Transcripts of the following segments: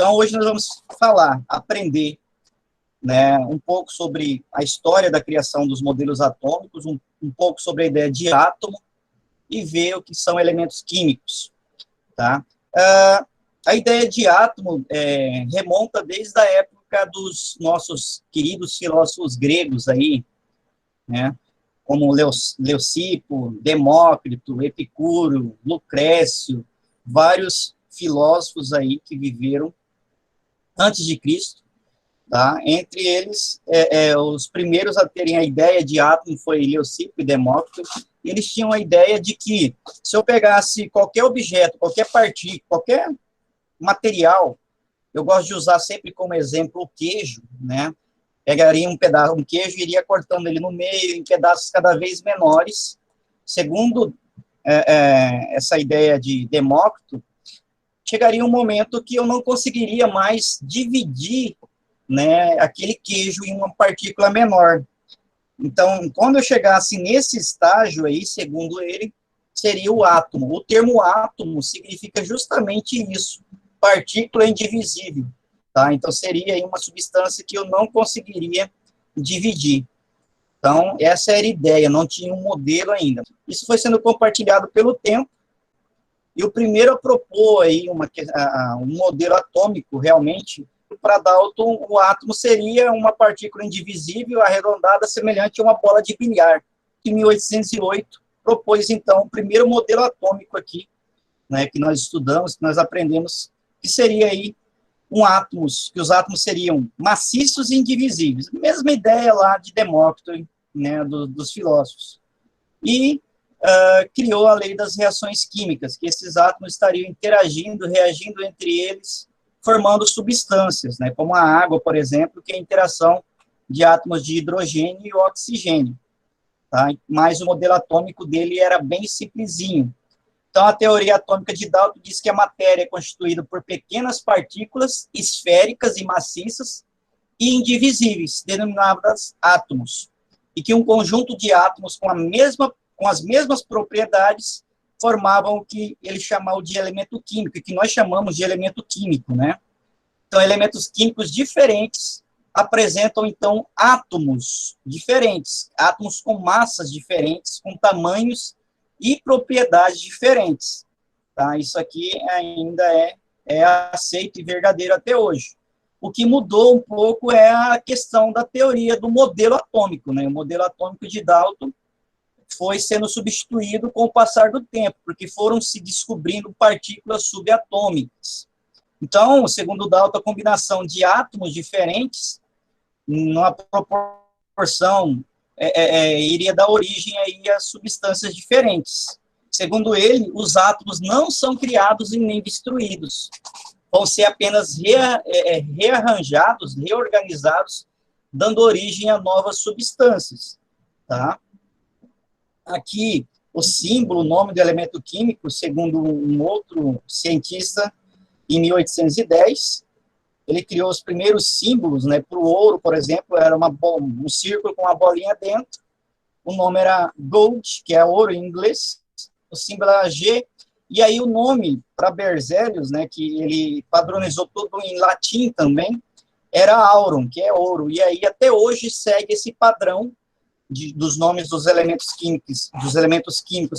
Então, hoje nós vamos aprender, né, um pouco sobre a história da criação dos modelos atômicos, um pouco sobre a ideia de átomo e ver o que são elementos químicos, tá? A ideia de átomo remonta desde a época dos nossos queridos filósofos gregos aí, né, como Leucipo, Demócrito, Epicuro, Lucrécio, vários filósofos aí que viveram antes de Cristo, tá? Entre eles, os primeiros a terem a ideia de átomo foi Leucipo e Demócrito, e eles tinham a ideia de que se eu pegasse qualquer objeto, qualquer partícula, qualquer material, eu gosto de usar sempre como exemplo o queijo, né? Pegaria um queijo e iria cortando ele no meio, em pedaços cada vez menores. Segundo essa ideia de Demócrito, chegaria um momento que eu não conseguiria mais dividir, né, aquele queijo em uma partícula menor. Então, quando eu chegasse nesse estágio aí, segundo ele, seria o átomo. O termo átomo significa justamente isso, partícula indivisível, tá? Então, seria aí uma substância que eu não conseguiria dividir. Então, essa era a ideia, não tinha um modelo ainda. Isso foi sendo compartilhado pelo tempo, e o primeiro a propor aí um modelo atômico, realmente, para Dalton, o átomo seria uma partícula indivisível, arredondada, semelhante a uma bola de bilhar. Em 1808, propôs, então, o primeiro modelo atômico aqui, né, que nós estudamos, que nós aprendemos, que seria aí que os átomos seriam maciços e indivisíveis. Mesma ideia lá de Demócrito, né, dos filósofos. E criou a lei das reações químicas, que esses átomos estariam interagindo, reagindo entre eles, formando substâncias, né, como a água, por exemplo, que é a interação de átomos de hidrogênio e oxigênio. Tá? Mas o modelo atômico dele era bem simplesinho. Então, a teoria atômica de Dalton diz que a matéria é constituída por pequenas partículas esféricas e maciças e indivisíveis, denominadas átomos, e que um conjunto de átomos com as mesmas propriedades formavam o que ele chamava de elemento químico, e que nós chamamos de elemento químico, né? Então, elementos químicos diferentes apresentam, então, átomos diferentes, átomos com massas diferentes, com tamanhos e propriedades diferentes, tá? Isso aqui ainda é aceito e verdadeiro até hoje. O que mudou um pouco é a questão da teoria do modelo atômico, né? O modelo atômico de Dalton foi sendo substituído com o passar do tempo, porque foram se descobrindo partículas subatômicas. Então, segundo Dalton, a combinação de átomos diferentes, numa proporção, iria dar origem aí a substâncias diferentes. Segundo ele, os átomos não são criados e nem destruídos, vão ser apenas rearranjados, reorganizados, dando origem a novas substâncias, tá? Aqui, o símbolo, o nome do elemento químico, segundo um outro cientista, em 1810, ele criou os primeiros símbolos, né, para o ouro, por exemplo, era um círculo com uma bolinha dentro, o nome era gold, que é ouro em inglês, o símbolo era G, e aí o nome para Berzelius, né, que ele padronizou tudo em latim também, era aurum, que é ouro, e aí até hoje segue esse padrão dos nomes dos elementos químicos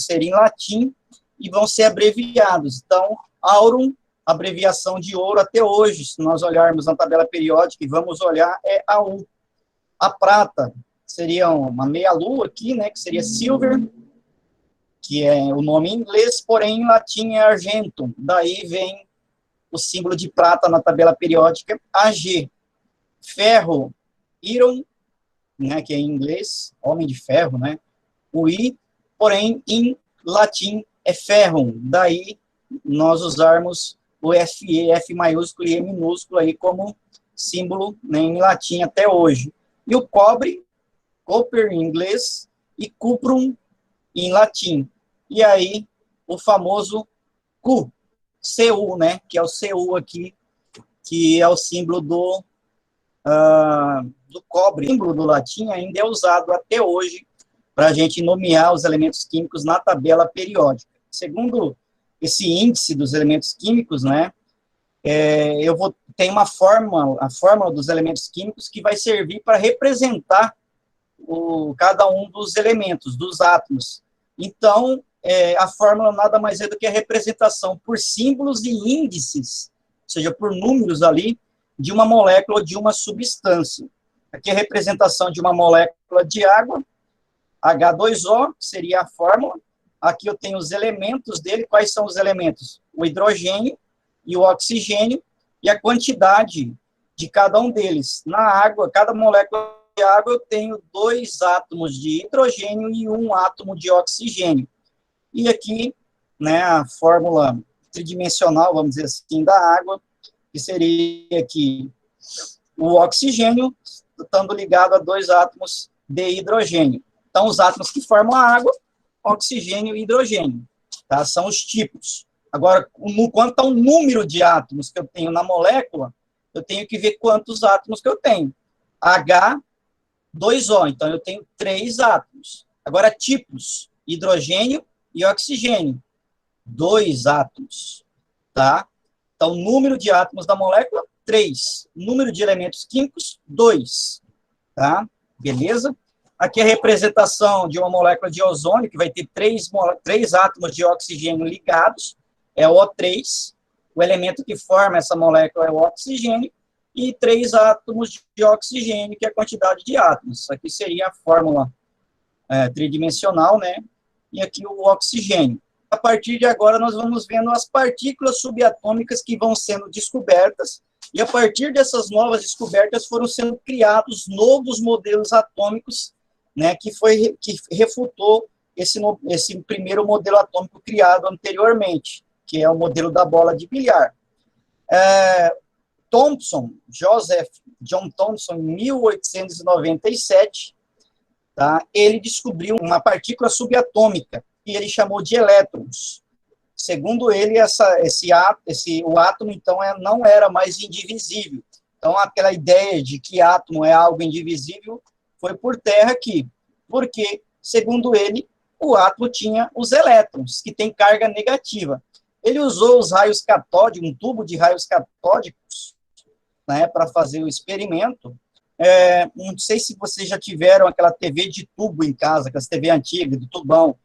serem em latim e vão ser abreviados. Então, aurum, abreviação de ouro até hoje, se nós olharmos na tabela periódica, e vamos olhar, é AU. A prata seria uma meia-lua aqui, né, que seria silver, que é o nome em inglês, porém em latim é argentum. Daí vem o símbolo de prata na tabela periódica, AG. Ferro, iron, né, que é em inglês, homem de ferro, né, o I, porém, em latim, é ferrum, daí nós usarmos o FE, F maiúsculo e E minúsculo aí como símbolo, né, em latim até hoje. E o cobre, copper em inglês, e cuprum em latim. E aí, o famoso Cu, Cu, né, que é o Cu aqui, que é o símbolo do cobre, o símbolo do latim ainda é usado até hoje para a gente nomear os elementos químicos na tabela periódica. Segundo esse índice dos elementos químicos, né, tem uma fórmula, a fórmula dos elementos químicos, que vai servir para representar cada um dos elementos, dos átomos. Então, a fórmula nada mais é do que a representação por símbolos e índices, ou seja, por números ali, de uma molécula ou de uma substância. Aqui é a representação de uma molécula de água, H2O, que seria a fórmula. Aqui eu tenho os elementos dele. Quais são os elementos? O hidrogênio e o oxigênio, e a quantidade de cada um deles. Na água, cada molécula de água, eu tenho 2 átomos de hidrogênio e 1 átomo de oxigênio. E aqui, né, a fórmula tridimensional, vamos dizer assim, da água, que seria aqui o oxigênio estando ligado a 2 átomos de hidrogênio. Então, os átomos que formam a água, oxigênio e hidrogênio, tá? São os tipos. Agora, quanto ao número de átomos que eu tenho na molécula, eu tenho que ver quantos átomos que eu tenho. H2O, então eu tenho 3 átomos. Agora, tipos, hidrogênio e oxigênio, 2 átomos, tá? Então, número de átomos da molécula, 3. Número de elementos químicos, 2. Tá? Beleza? Aqui a representação de uma molécula de ozônio, que vai ter 3 átomos de oxigênio ligados, é o O3. O elemento que forma essa molécula é o oxigênio, e 3 átomos de oxigênio, que é a quantidade de átomos. Isso aqui seria a fórmula tridimensional, né? E aqui o oxigênio. A partir de agora, nós vamos vendo as partículas subatômicas que vão sendo descobertas, e a partir dessas novas descobertas foram sendo criados novos modelos atômicos, né, que refutou esse primeiro modelo atômico criado anteriormente, que é o modelo da bola de bilhar. Joseph John Thomson, em 1897, tá, ele descobriu uma partícula subatômica, que ele chamou de elétrons. Segundo ele, o átomo, então, não era mais indivisível. Então, aquela ideia de que átomo é algo indivisível foi por terra aqui. Porque, segundo ele, o átomo tinha os elétrons, que têm carga negativa. Ele usou os raios catódicos, um tubo de raios catódicos, né, para fazer o experimento. Não sei se vocês já tiveram aquela TV de tubo em casa, aquelas TV antigas, de tubão.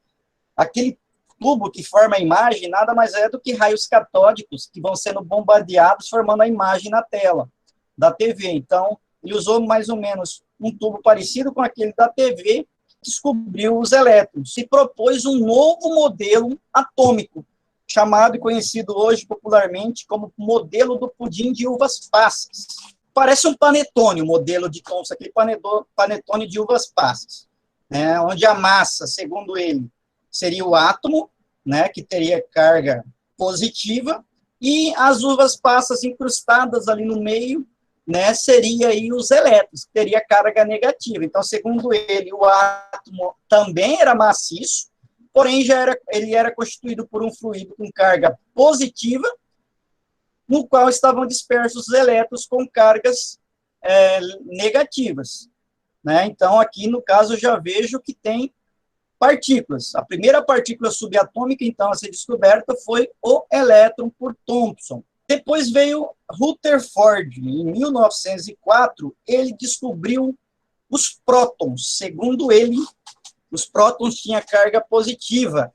Aquele tubo que forma a imagem nada mais é do que raios catódicos que vão sendo bombardeados, formando a imagem na tela da TV. Então, ele usou mais ou menos um tubo parecido com aquele da TV, descobriu os elétrons e propôs um novo modelo atômico, chamado e conhecido hoje popularmente como modelo do pudim de uvas passas. Parece um panetone, o modelo de Thomson, aquele panetone de uvas passas, né, onde a massa, segundo ele, seria o átomo, né, que teria carga positiva, e as uvas passas incrustadas ali no meio, né, seria aí os elétrons, que teria carga negativa. Então, segundo ele, o átomo também era maciço, porém ele era constituído por um fluido com carga positiva, no qual estavam dispersos os elétrons com cargas negativas, né? Então, aqui, no caso, eu já vejo que tem partículas. A primeira partícula subatômica, então, a ser descoberta foi o elétron por Thomson. Depois veio Rutherford. Em 1904, ele descobriu os prótons. Segundo ele, os prótons tinham carga positiva.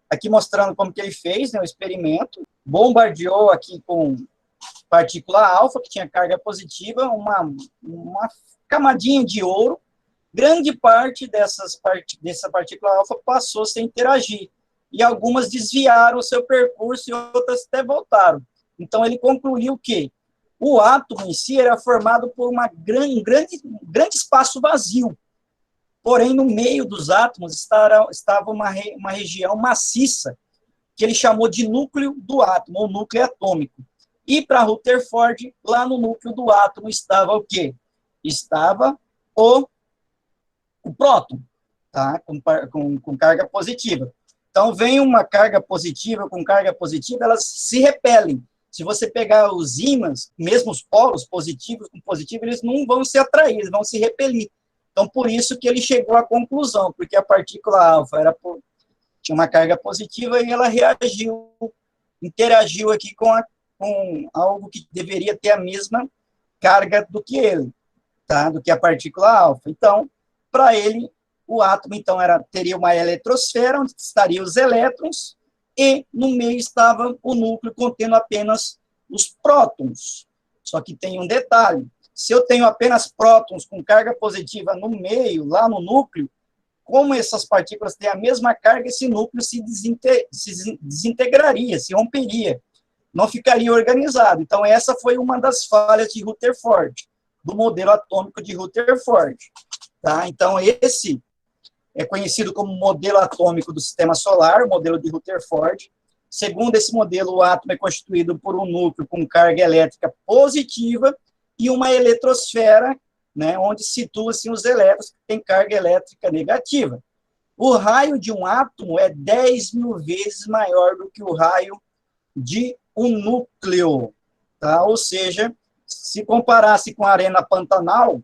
Aqui mostrando como que ele fez, né, o experimento. Bombardeou aqui com partícula alfa, que tinha carga positiva, uma camadinha de ouro. Grande parte dessa partícula alfa passou sem interagir, e algumas desviaram o seu percurso e outras até voltaram. Então, ele concluiu que o átomo em si era formado por um grande espaço vazio, porém, no meio dos átomos estava uma região maciça, que ele chamou de núcleo do átomo, ou núcleo atômico. E, para Rutherford, lá no núcleo do átomo estava o quê? Estava o próton, tá? Com carga positiva. Então, vem uma carga positiva com carga positiva, elas se repelem. Se você pegar os ímãs, mesmo os polos positivos com positivo, eles não vão se atrair, eles vão se repelir. Então, por isso que ele chegou à conclusão, porque a partícula alfa tinha uma carga positiva e ela interagiu aqui com com algo que deveria ter a mesma carga do que ele, tá? Do que a partícula alfa. Então, para ele, o átomo, então, teria uma eletrosfera, onde estariam os elétrons, e no meio estava o núcleo contendo apenas os prótons. Só que tem um detalhe: se eu tenho apenas prótons com carga positiva no meio, lá no núcleo, como essas partículas têm a mesma carga, esse núcleo se desintegraria, se romperia, não ficaria organizado. Então, essa foi uma das falhas de Rutherford, do modelo atômico de Rutherford. Tá? Então, esse é conhecido como modelo atômico do sistema solar, o modelo de Rutherford. Segundo esse modelo, o átomo é constituído por um núcleo com carga elétrica positiva e uma eletrosfera, né, onde situam-se os elétrons que têm carga elétrica negativa. O raio de um átomo é 10.000 vezes maior do que o raio de um núcleo. Tá? Ou seja, se comparasse com a Arena Pantanal,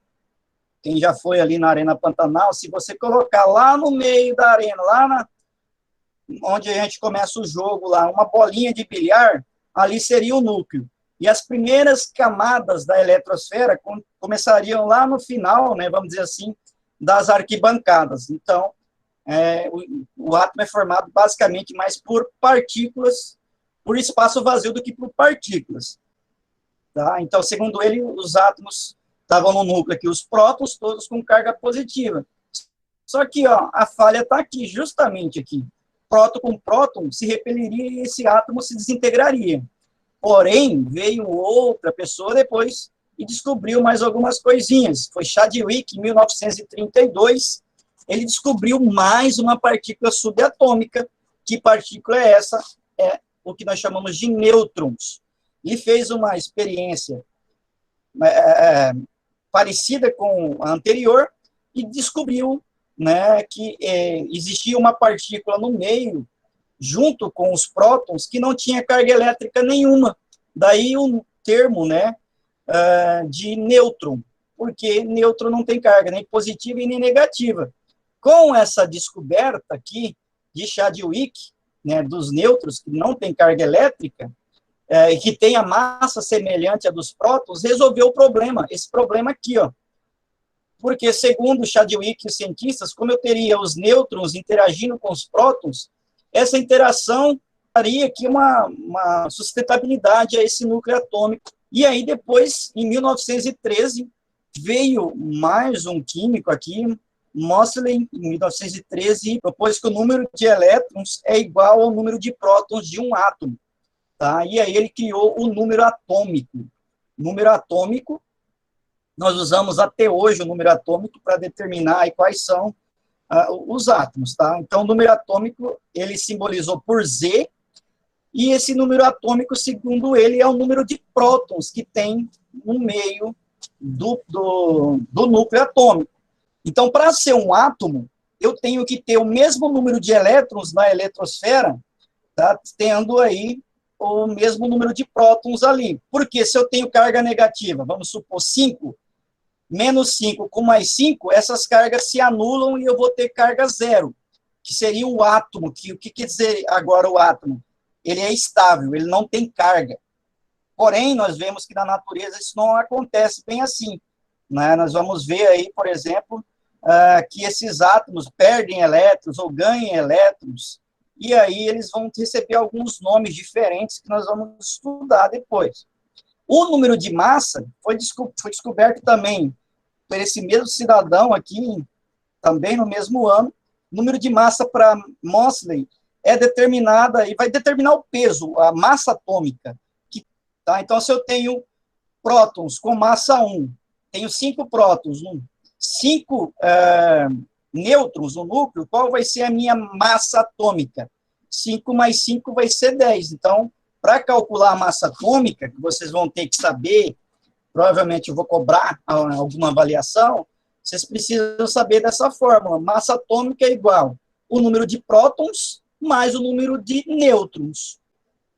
quem já foi ali na Arena Pantanal, se você colocar lá no meio da arena, onde a gente começa o jogo, lá, uma bolinha de bilhar, ali seria o núcleo. E as primeiras camadas da eletrosfera começariam lá no final, né, vamos dizer assim, das arquibancadas. Então, o átomo é formado basicamente mais por partículas, por espaço vazio do que por partículas. Tá? Então, segundo ele, os átomos estavam no núcleo aqui, os prótons todos com carga positiva. Só que ó, a falha está aqui, justamente aqui. Próton com próton se repeliria e esse átomo se desintegraria. Porém, veio outra pessoa depois e descobriu mais algumas coisinhas. Foi Chadwick, em 1932, ele descobriu mais uma partícula subatômica. Que partícula é essa? É o que nós chamamos de nêutrons. E fez uma experiência parecida com a anterior e descobriu, né, que existia uma partícula no meio, junto com os prótons, que não tinha carga elétrica nenhuma. Daí o termo, né, de nêutron, porque nêutron não tem carga nem positiva e nem negativa. Com essa descoberta aqui de Chadwick, né, dos nêutrons, que não tem carga elétrica, e que tem a massa semelhante à dos prótons, resolveu o problema, esse problema aqui, ó. Porque, segundo Chadwick e os cientistas, como eu teria os nêutrons interagindo com os prótons, essa interação daria aqui uma sustentabilidade a esse núcleo atômico. E aí, depois, em 1913, veio mais um químico aqui, Moseley, em 1913, propôs que o número de elétrons é igual ao número de prótons de um átomo. Tá? E aí ele criou o número atômico. Número atômico, nós usamos até hoje o número atômico para determinar aí quais são os átomos. Tá? Então, o número atômico, ele simbolizou por Z, e esse número atômico, segundo ele, é o número de prótons que tem no meio do núcleo atômico. Então, para ser um átomo, eu tenho que ter o mesmo número de elétrons na eletrosfera, tá? Tendo aí o mesmo número de prótons ali. Porque se eu tenho carga negativa, vamos supor 5, menos 5 com mais 5, essas cargas se anulam e eu vou ter carga zero, que seria o átomo. O que quer dizer agora o átomo? Ele é estável, ele não tem carga. Porém, nós vemos que na natureza isso não acontece bem assim. Né? Nós vamos ver aí, por exemplo, que esses átomos perdem elétrons ou ganham elétrons, e aí eles vão receber alguns nomes diferentes que nós vamos estudar depois. O número de massa foi descoberto também por esse mesmo cidadão aqui, também no mesmo ano. O número de massa para Moseley é determinada, e vai determinar o peso, a massa atômica. Tá? Então, se eu tenho prótons com massa 1, tenho 5 prótons, 5 nêutrons no núcleo, qual vai ser a minha massa atômica? 5 mais 5 vai ser 10. Então, para calcular a massa atômica, que vocês vão ter que saber, provavelmente eu vou cobrar alguma avaliação, vocês precisam saber dessa fórmula. Massa atômica é igual o número de prótons mais o número de nêutrons.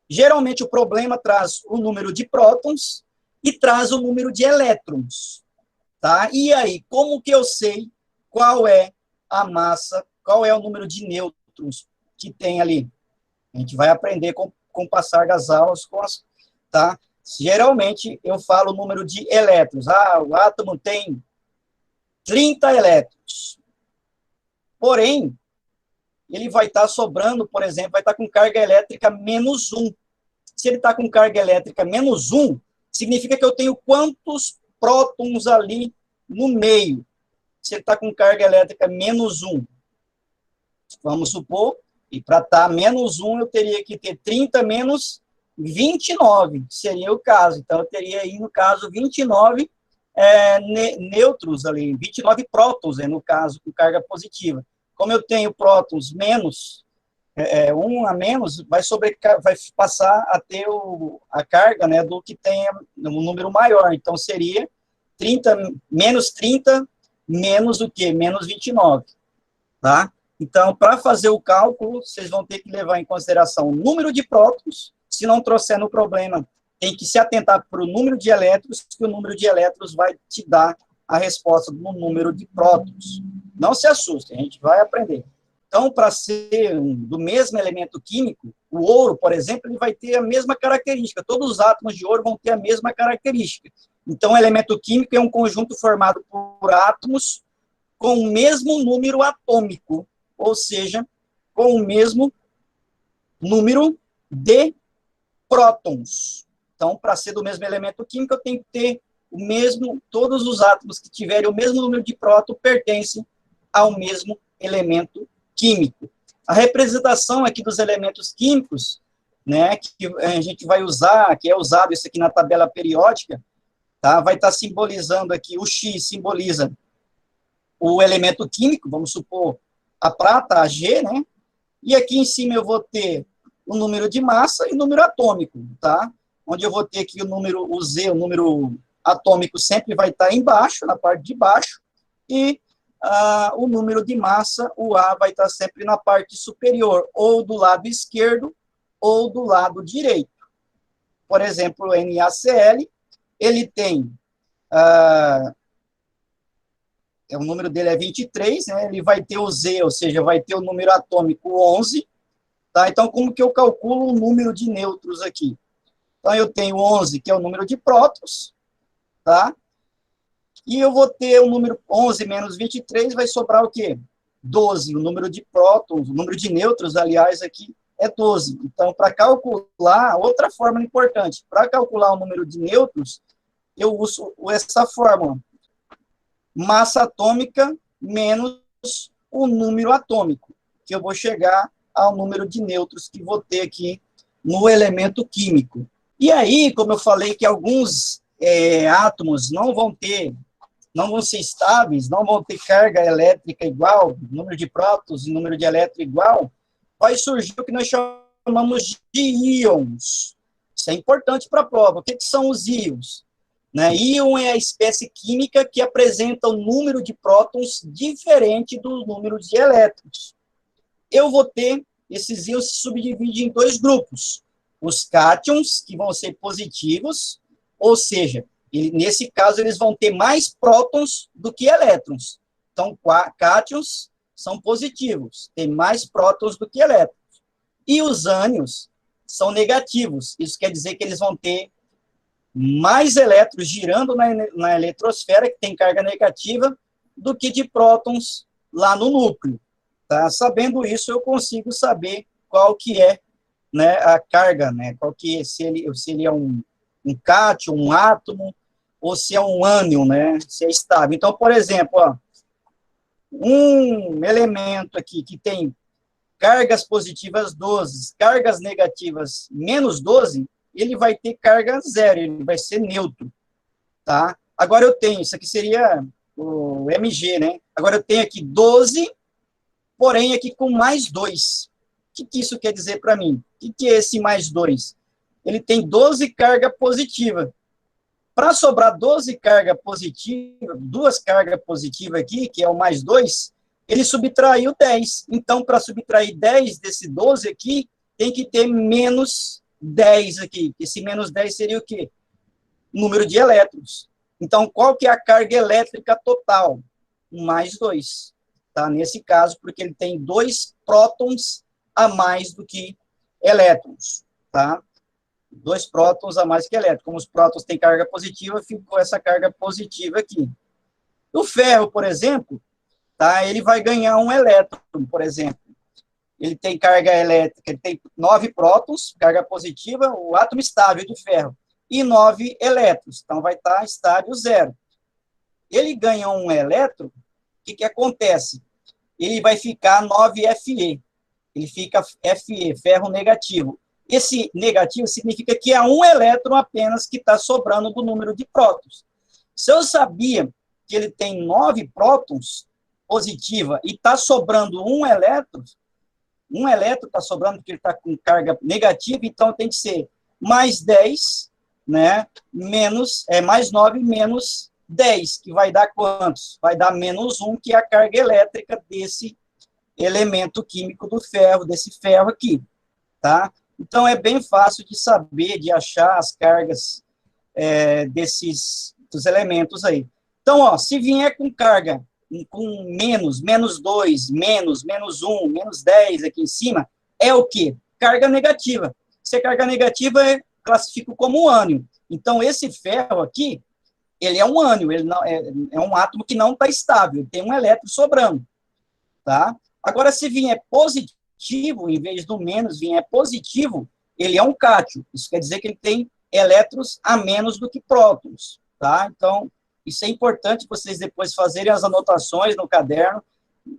Geralmente, o problema traz o número de prótons e traz o número de elétrons. Tá? E aí, como que eu sei qual é a massa, qual é o número de nêutrons que tem ali? A gente vai aprender com o passar das aulas, com tá? Geralmente, eu falo o número de elétrons. Ah, o átomo tem 30 elétrons. Porém, ele vai estar sobrando, por exemplo, vai estar com carga elétrica -1. Se ele está com carga elétrica -1, significa que eu tenho quantos prótons ali no meio? Se ele está com carga elétrica -1, vamos supor, e para estar -1, eu teria que ter 30 menos 29, seria o caso. Então, eu teria aí, no caso, 29 nêutrons ali, 29 prótons, no caso, com carga positiva. Como eu tenho prótons menos, um a menos, vai passar a ter a carga, né, do que tem um número maior. Então, seria 30, menos 30, menos o quê? Menos 29, tá? Então, para fazer o cálculo, vocês vão ter que levar em consideração o número de prótons. Se não trouxer no problema, tem que se atentar para o número de elétrons, que o número de elétrons vai te dar a resposta do número de prótons. Não se assuste, a gente vai aprender. Então, para ser do mesmo elemento químico, o ouro, por exemplo, ele vai ter a mesma característica. Todos os átomos de ouro vão ter a mesma característica. Então, o elemento químico é um conjunto formado por átomos com o mesmo número atômico, ou seja, com o mesmo número de prótons. Então, para ser do mesmo elemento químico, eu tenho que ter o mesmo, todos os átomos que tiverem o mesmo número de prótons pertencem ao mesmo elemento químico. A representação aqui dos elementos químicos, né, que a gente vai usar, que é usado isso aqui na tabela periódica, tá, vai estar simbolizando aqui, o X simboliza o elemento químico, vamos supor, a prata, a G, né, e aqui em cima eu vou ter o número de massa e o número atômico, tá, onde eu vou ter aqui o número, o Z, o número atômico sempre vai estar embaixo, na parte de baixo, e o número de massa, o A, vai estar sempre na parte superior, ou do lado esquerdo, ou do lado direito. Por exemplo, o NaCl, ele tem, o número dele é 23, né, ele vai ter o Z, ou seja, vai ter o número atômico 11, tá? Então, como que eu calculo o número de nêutrons aqui? Então, eu tenho 11, que é o número de prótons, tá? E eu vou ter o número 11 menos 23, vai sobrar o quê? 12. O número de prótons, o número de nêutrons, aliás, aqui é 12. Então, para calcular, outra fórmula importante, para calcular o número de nêutrons, eu uso essa fórmula. Massa atômica menos o número atômico, que eu vou chegar ao número de nêutrons que vou ter aqui no elemento químico. E aí, como eu falei que alguns átomos não vão ser estáveis, não vão ter carga elétrica igual, número de prótons e número de elétrons igual, vai surgir o que nós chamamos de íons. Isso é importante para a prova. O que são os íons? Né? Íon é a espécie química que apresenta o número de prótons diferente do número de elétrons. Eu vou ter, esses íons se subdividem em dois grupos. Os cátions, que vão ser positivos, ou seja, nesse caso, eles vão ter mais prótons do que elétrons. Então, cátions são positivos, tem mais prótons do que elétrons. E os ânions são negativos. Isso quer dizer que eles vão ter mais elétrons girando na eletrosfera, que tem carga negativa, do que de prótons lá no núcleo. Tá? Sabendo isso, eu consigo saber qual que é, né, a carga, né? Qual que é, se ele é um cátion, um átomo, ou se é um ânion, né? Se é estável. Então, por exemplo, ó, um elemento aqui que tem cargas positivas 12, cargas negativas menos 12, ele vai ter carga zero, ele vai ser neutro, tá? Agora eu tenho, isso aqui seria o Mg, né? Agora eu tenho aqui 12, porém aqui com mais 2. O que isso quer dizer para mim? O que é esse mais 2? Ele tem 12 carga positiva. Para sobrar 12 cargas positivas, duas cargas positivas aqui, que é o mais 2, ele subtraiu 10. Então, para subtrair 10 desse 12 aqui, tem que ter menos 10 aqui. Esse menos 10 seria o quê? Número de elétrons. Então, qual que é a carga elétrica total? Mais 2. Tá? Nesse caso, porque ele tem 2 prótons a mais do que elétrons. Tá? 2 prótons a mais que elétrons. Como os prótons têm carga positiva, ficou essa carga positiva aqui. O ferro, por exemplo, tá, ele vai ganhar um elétron, por exemplo. Ele tem carga elétrica, ele tem 9 prótons, carga positiva, o átomo estável de ferro, e 9 elétrons. Então, vai estar estável 0. Ele ganha um elétron, o que acontece? Ele vai ficar 9Fe. Ele fica Fe, ferro negativo. Esse negativo significa que é um elétron apenas que está sobrando do número de prótons. Se eu sabia que ele tem 9 prótons positiva e está sobrando um elétron está sobrando porque ele está com carga negativa, então tem que ser mais 10, né, mais 9 menos 10, que vai dar quantos? Vai dar menos 1, que é a carga elétrica desse elemento químico do ferro, desse ferro aqui, tá? Então, é bem fácil de saber, de achar as cargas dos elementos aí. Então, ó, se vier com carga, com menos 2, menos 1, menos 10 aqui em cima, é o quê? Carga negativa. Se é carga negativa, classifico como ânion. Então, esse ferro aqui, ele é um ânion, ele não, é um átomo que não está estável, ele tem um elétron sobrando, tá? Agora, se vier positivo, em vez do menos, vier positivo, ele é um cátion. Isso quer dizer que ele tem elétrons a menos do que prótons, tá? Então, isso é importante vocês depois fazerem as anotações no caderno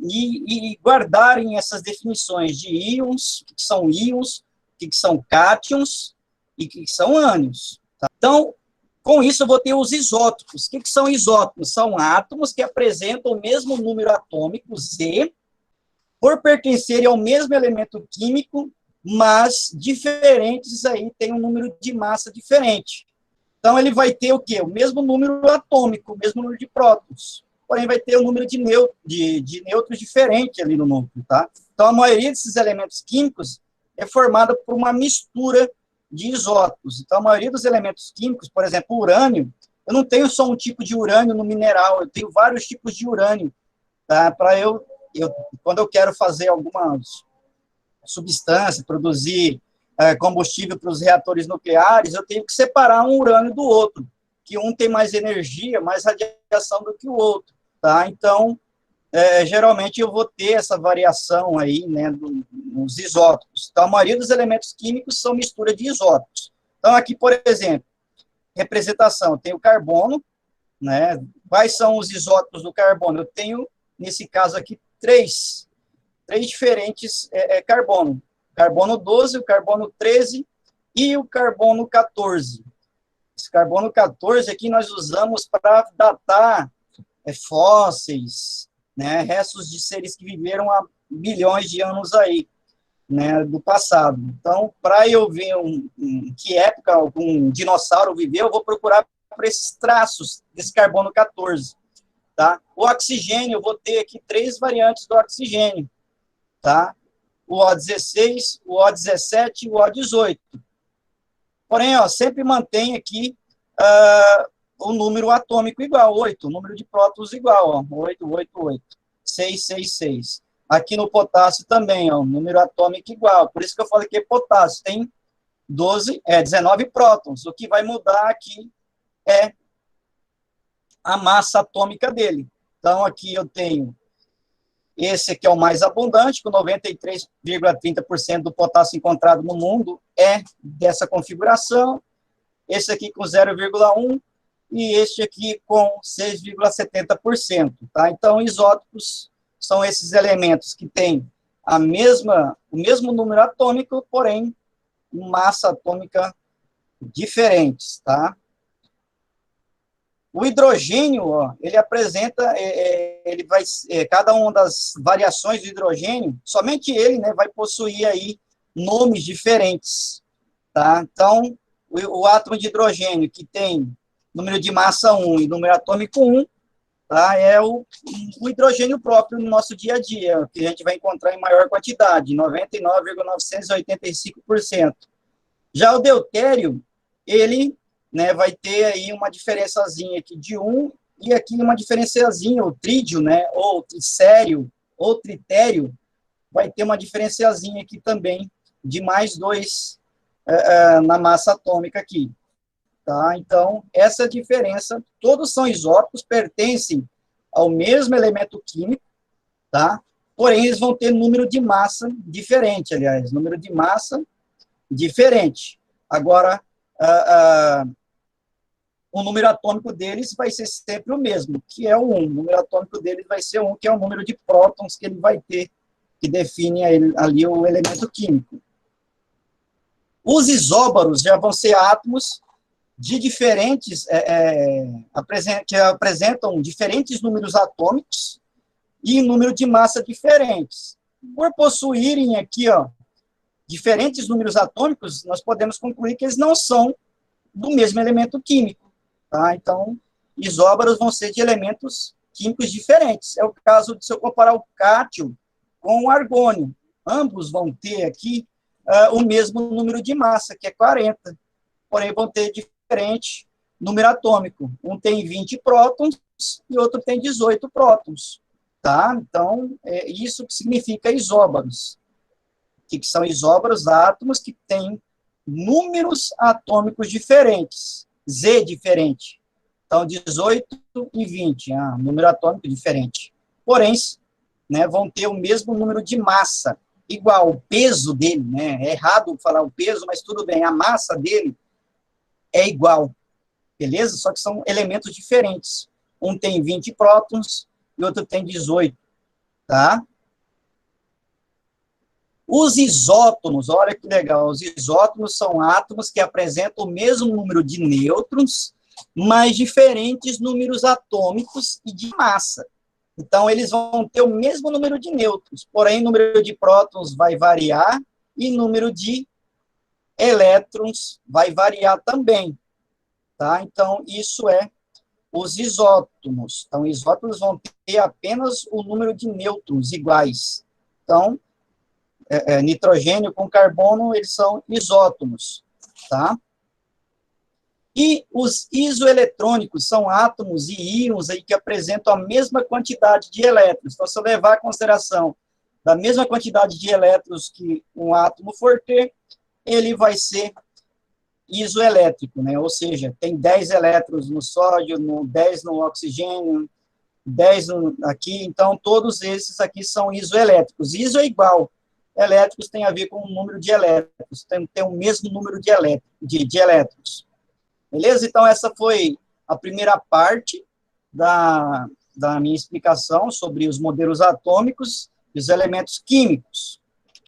e guardarem essas definições de íons, o que são íons, o que são cátions e o que são ânions. Tá? Então, com isso, eu vou ter os isótopos. O que são isótopos? São átomos que apresentam o mesmo número atômico, Z, por pertencerem ao mesmo elemento químico, mas diferentes aí, tem um número de massa diferente. Então, ele vai ter o quê? O mesmo número atômico, o mesmo número de prótons. Porém, vai ter o número de nêutrons diferente ali no núcleo, tá? Então, a maioria desses elementos químicos é formada por uma mistura de isótopos. Então, a maioria dos elementos químicos, por exemplo, o urânio, eu não tenho só um tipo de urânio no mineral, eu tenho vários tipos de urânio, tá? Para quando eu quero fazer alguma substância, produzir combustível para os reatores nucleares, eu tenho que separar um urânio do outro, que um tem mais energia, mais radiação do que o outro, tá? Então, geralmente eu vou ter essa variação aí, né, nos isótopos. Então, a maioria dos elementos químicos são mistura de isótopos. Então, aqui, por exemplo, representação, tem o carbono, né? Quais são os isótopos do carbono? Eu tenho, nesse caso aqui, três diferentes carbono. Carbono 12, o carbono 13 e o carbono 14. Esse carbono 14 aqui nós usamos para datar fósseis, né, restos de seres que viveram há bilhões de anos aí, né, do passado. Então, para eu ver que época algum dinossauro viveu, eu vou procurar por esses traços desse carbono 14. Tá? O oxigênio, eu vou ter aqui 3 variantes do oxigênio. Tá? O O16, o O17 e o O18. Porém, ó, sempre mantém aqui o número atômico igual, 8, o número de prótons igual, ó, 8, 8, 8, 6, 6, 6. Aqui no potássio também, ó, o número atômico igual, por isso que eu falei que potássio tem 19 prótons. O que vai mudar aqui é a massa atômica dele. Então, aqui eu tenho esse aqui é o mais abundante, com 93,30% do potássio encontrado no mundo é dessa configuração. Esse aqui com 0,1% e este aqui com 6,70%. Tá? Então, isótopos são esses elementos que têm o mesmo número atômico, porém, massa atômica diferentes. Tá? O hidrogênio, ó, ele apresenta, cada uma das variações do hidrogênio, somente ele, né, vai possuir aí nomes diferentes, tá? Então, o átomo de hidrogênio, que tem número de massa 1 e número atômico 1, tá? É o hidrogênio próprio no nosso dia a dia, que a gente vai encontrar em maior quantidade, 99,985%. Já o deutério, ele, né, vai ter aí uma diferençazinha aqui de 1 e aqui uma diferenciazinha, o trídio, né, ou tricério, ou tritério, vai ter uma diferenciazinha aqui também de mais 2 na massa atômica aqui. Tá? Então, essa é a diferença. Todos são isótopos, pertencem ao mesmo elemento químico, tá? Porém, eles vão ter número de massa diferente, aliás, número de massa diferente. Agora, o número atômico deles vai ser sempre o mesmo, que é o 1. O número atômico deles vai ser 1, que é o número de prótons que ele vai ter, que define ali o elemento químico. Os isóbaros já vão ser átomos de diferentes, que apresentam diferentes números atômicos e número de massa diferentes. Por possuírem aqui, ó, diferentes números atômicos, nós podemos concluir que eles não são do mesmo elemento químico. Tá? Então, isóbaros vão ser de elementos químicos diferentes. É o caso de se eu comparar o cátio com o argônio. Ambos vão ter aqui o mesmo número de massa, que é 40. Porém, vão ter diferente número atômico. Um tem 20 prótons e outro tem 18 prótons. Tá? Então, é isso que significa isóbaros. Que são isóbaros, átomos que têm números atômicos diferentes. Z diferente. Então, 18 e 20, número atômico diferente. Porém, né, vão ter o mesmo número de massa, igual o peso dele, né? É errado falar o peso, mas tudo bem, a massa dele é igual, beleza? Só que são elementos diferentes. Um tem 20 prótons e outro tem 18, tá? Os isótomos, olha que legal, os isótomos são átomos que apresentam o mesmo número de nêutrons, mas diferentes números atômicos e de massa. Então, eles vão ter o mesmo número de nêutrons, porém, o número de prótons vai variar e o número de elétrons vai variar também. Tá? Então, isso é os isótomos. Então, isótomos vão ter apenas o número de nêutrons iguais. Então, nitrogênio com carbono, eles são isótomos, tá? E os isoeletrônicos são átomos e íons aí que apresentam a mesma quantidade de elétrons. Então, se eu levar em consideração da mesma quantidade de elétrons que um átomo for ter, ele vai ser isoelétrico, né? Ou seja, tem 10 elétrons no sódio, 10 no oxigênio, 10 aqui, então todos esses aqui são isoelétricos. Iso é igual. Elétricos tem a ver com o número de elétrons, tem o mesmo número de elétrons. Beleza? Então, essa foi a primeira parte da minha explicação sobre os modelos atômicos e os elementos químicos.